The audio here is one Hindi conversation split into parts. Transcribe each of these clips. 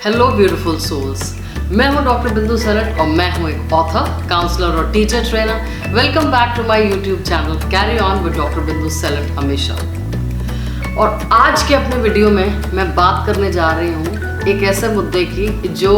हेलो ब्यूटीफुल सोल्स, मैं हूं डॉक्टर बिंदु सलट और मैं हूं एक ऑथर, काउंसलर और teacher trainer. Welcome back to my YouTube channel carry on with doctor Bindu सलट हमेशा। और आज के अपने वीडियो में मैं बात करने जा रही हूं एक ऐसे मुद्दे की जो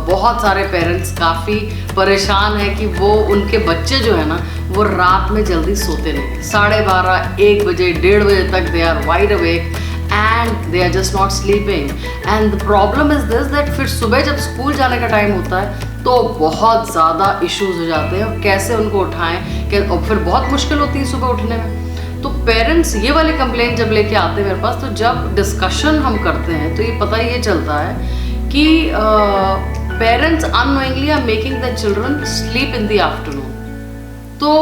बहुत सारे पेरेंट्स काफ़ी परेशान है कि वो उनके बच्चे जो है ना वो रात में जल्दी सोते नहीं, 12:30, 1 बजे, 1:30 बजे तक they are wide awake and they are just not sleeping and the problem is this that फिर सुबह जब स्कूल जाने का टाइम होता है तो बहुत ज़्यादा इश्यूज हो जाते हैं और कैसे उनको उठाएं और फिर बहुत मुश्किल होती है सुबह उठने में। तो पेरेंट्स ये वाली कंप्लेंट जब लेके आते हैं मेरे पास, तो जब डिस्कशन हम करते हैं तो ये पता ये चलता है कि parents unknowingly are making the children sleep in the afternoon. तो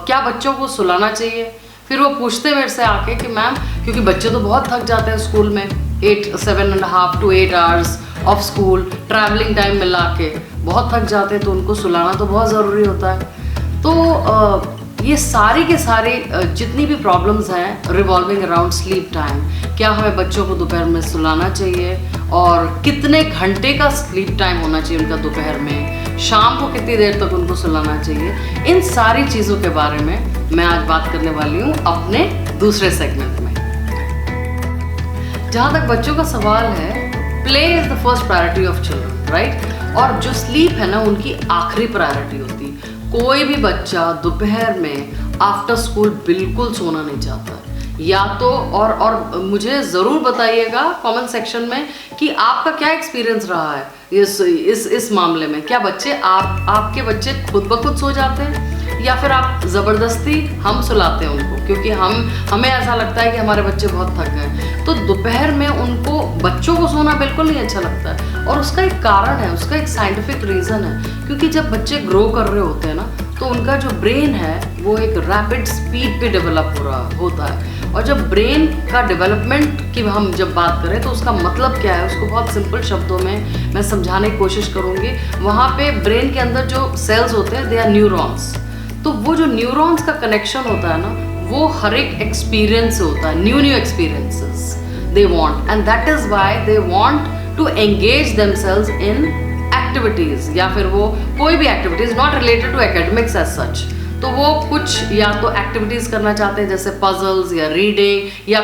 क्या बच्चों को सुलाना चाहिए? फिर वो पूछते मेरे से आके कि मैम, क्योंकि बच्चे तो बहुत थक जाते हैं स्कूल में, 7.5 to 8 hours of school, travelling time मिला के बहुत थक जाते हैं, तो उनको सुलाना तो बहुत ज़रूरी होता है। तो ये सारी के सारी जितनी भी प्रॉब्लम्स हैं रिवॉल्विंग अराउंड स्लीप टाइम, क्या हमें बच्चों को दोपहर में सुलाना चाहिए और कितने घंटे का स्लीप टाइम होना चाहिए उनका दोपहर में, शाम को कितनी देर तक उनको सुलाना चाहिए, इन सारी चीज़ों के बारे में मैं आज बात करने वाली हूँ अपने दूसरे सेगमेंट में। जहाँ तक बच्चों का सवाल है, play is the first priority of children, right? और जो स्लीप है ना उनकी आखिरी प्रायोरिटी होती है। कोई भी बच्चा दोपहर में आफ्टर स्कूल बिल्कुल सोना नहीं चाहता है। या तो और मुझे ज़रूर बताइएगा कमेंट सेक्शन में कि आपका क्या एक्सपीरियंस रहा है इस मामले में। क्या बच्चे आपके बच्चे खुद ब खुद सो जाते हैं या फिर आप ज़बरदस्ती हम सुलाते हैं उनको, क्योंकि हमें ऐसा लगता है कि हमारे बच्चे बहुत थक गए। तो दोपहर में उनको बच्चों को सोना बिल्कुल नहीं अच्छा लगता है और उसका एक कारण है, उसका एक साइंटिफिक रीज़न है। क्योंकि जब बच्चे ग्रो कर रहे होते हैं ना तो उनका जो ब्रेन है वो एक रैपिड स्पीड पे डेवलप होता है। और जब ब्रेन का डेवलपमेंट की हम जब बात करें तो उसका मतलब क्या है, उसको बहुत सिंपल शब्दों में मैं समझाने की कोशिश करूँगी। वहाँ पे ब्रेन के अंदर जो सेल्स होते हैं दे आर न्यूरॉन्स। तो वो जो न्यूरॉन्स का कनेक्शन होता है ना वो हर एक एक्सपीरियंस से होता है, new experiences they want, and that is why they want to engage themselves in activities, या फिर वो कोई भी activities not related to academics as such. तो वो कुछ या तो एक्टिविटीज़ करना चाहते हैं जैसे पजल्स या रीडिंग या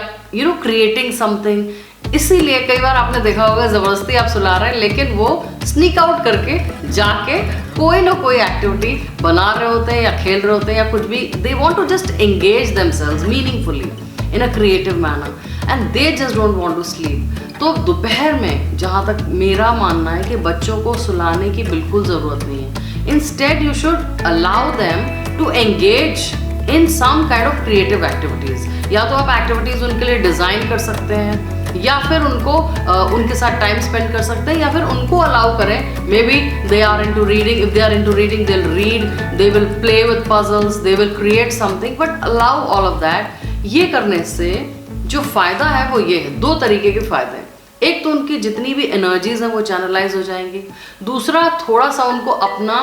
क्रिएटिंग समथिंग। इसीलिए कई बार आपने देखा होगा ज़बरदस्ती आप सुला रहे हैं लेकिन वो स्नीक आउट करके जाके कोई ना कोई एक्टिविटी बना रहे होते हैं या खेल रहे होते हैं या कुछ भी। They want to just engage themselves meaningfully in a creative manner and they just don't want to sleep. तो दोपहर में जहाँ तक मेरा मानना है कि बच्चों को सुलाने की बिल्कुल ज़रूरत नहीं है। Instead you should allow them to engage in some kind of creative activities. या तो आप एक्टिविटीज़ उनके लिए डिज़ाइन कर सकते हैं या फिर उनको उनके साथ टाइम स्पेंड कर सकते हैं, या फिर उनको अलाउ करें, maybe they are into reading, if they are into reading they will read, they will play with puzzles, they will create something, but allow all of that. ये करने से जो फ़ायदा है वो ये है, 2 तरीके के फ़ायदे हैं। एक तो उनकी जितनी भी एनर्जीज हैं वो चैनलाइज हो जाएंगी, दूसरा थोड़ा सा उनको अपना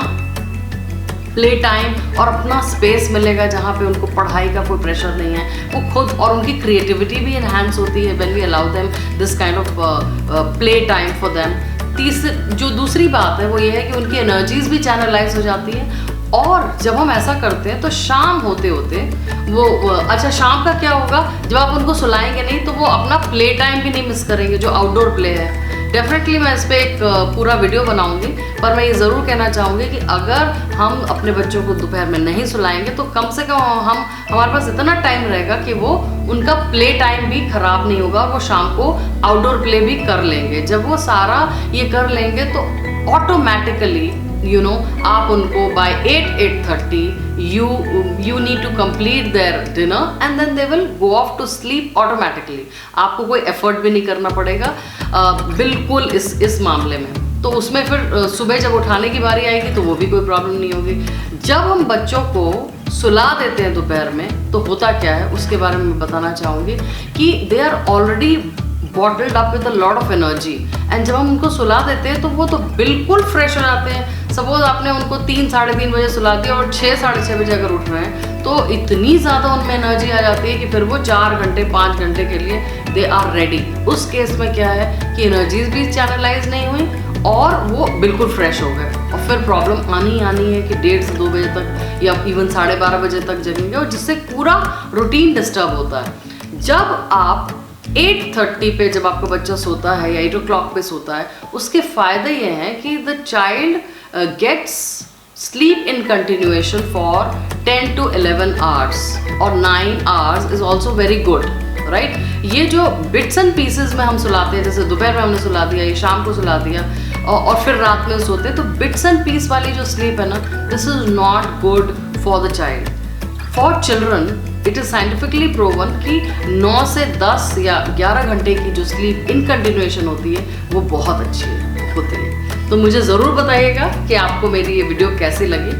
प्ले टाइम और अपना स्पेस मिलेगा जहाँ पे उनको पढ़ाई का कोई प्रेशर नहीं है, वो खुद, और उनकी क्रिएटिविटी भी इन्हांस होती है when we allow them this kind of play time for them. जो दूसरी बात है वो ये है कि उनकी एनर्जीज भी चैनलाइज हो जाती है। और जब हम ऐसा करते हैं तो शाम होते होते वो अच्छा, शाम का क्या होगा, जब आप उनको सुलाएंगे नहीं तो वो अपना प्ले टाइम भी नहीं मिस करेंगे जो आउटडोर प्ले है। डेफिनेटली मैं इस पर एक पूरा वीडियो बनाऊंगी, पर मैं ये ज़रूर कहना चाहूँगी कि अगर हम अपने बच्चों को दोपहर में नहीं सुलाएंगे तो कम से कम हमारे पास इतना टाइम रहेगा कि वो उनका प्ले टाइम भी ख़राब नहीं होगा और वो शाम को आउटडोर प्ले भी कर लेंगे। जब वो सारा ये कर लेंगे तो ऑटोमेटिकली आप उनको by 8:30 you need to complete their dinner and then they will go off to sleep automatically. आपको कोई एफर्ट भी नहीं करना पड़ेगा बिल्कुल इस मामले में। तो उसमें फिर सुबह जब उठाने की बारी आएगी तो वो भी कोई प्रॉब्लम नहीं होगी। जब हम बच्चों को सुला देते हैं दोपहर में तो होता क्या है उसके बारे में मैं बताना चाहूँगी कि they are already bottled up with a lot of energy, and जब हम उनको सुला देते हैं तो वो तो बिल्कुल फ्रेश हो जाते हैं। सपोज आपने उनको 3 साढ़े 3 बजे सुला दिया और 6 साढ़े 6 बजे अगर उठ रहे हैं तो इतनी ज़्यादा उनमें एनर्जी आ जाती है कि फिर वो 4 घंटे 5 घंटे के लिए दे आर रेडी। उस केस में क्या है कि एनर्जीज भी चैनलाइज नहीं हुई और वो बिल्कुल फ्रेश हो गए, और फिर प्रॉब्लम आनी है कि 1:30 से 2 बजे तक या इवन 12:30 बजे तक जगेंगे, और जिससे पूरा रूटीन डिस्टर्ब होता है। जब आप 8:30 पे जब आपका बच्चा सोता है या 8 o'clock पे सोता है, उसके फ़ायदे ये हैं कि the child gets sleep in continuation for 10 to 11 hours और 9 hours is also very good, right? ये जो bits and pieces में हम सुलाते हैं, जैसे दोपहर में हमने सुला दिया या शाम को सुला दिया और फिर रात में सोते हैं, तो bits and piece वाली जो sleep है ना, this is not good for the child. For children, it is scientifically proven कि 9 से 10 या 11 घंटे की जो sleep in continuation होती है वो बहुत अच्छी होती है। तो मुझे ज़रूर बताइएगा कि आपको मेरी ये वीडियो कैसी लगी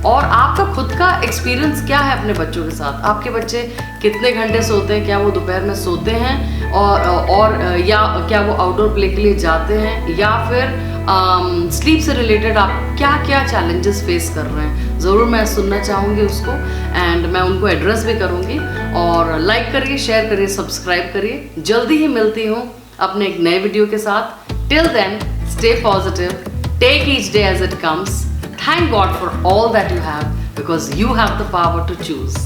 और आपका खुद का एक्सपीरियंस क्या है अपने बच्चों के साथ। आपके बच्चे कितने घंटे सोते हैं, क्या वो दोपहर में सोते हैं और या क्या वो आउटडोर प्ले के लिए जाते हैं, या फिर स्लीप से रिलेटेड आप क्या क्या चैलेंजेस फेस कर रहे हैं, ज़रूर मैं सुनना चाहूँगी उसको, एंड मैं उनको एड्रेस भी करूँगी। और लाइक करिए, शेयर करिए, सब्सक्राइब करिए। जल्दी ही मिलती हूँ अपने एक नए वीडियो के साथ। Till then, stay positive, take each day as it comes. Thank God for all that you have, because you have the power to choose.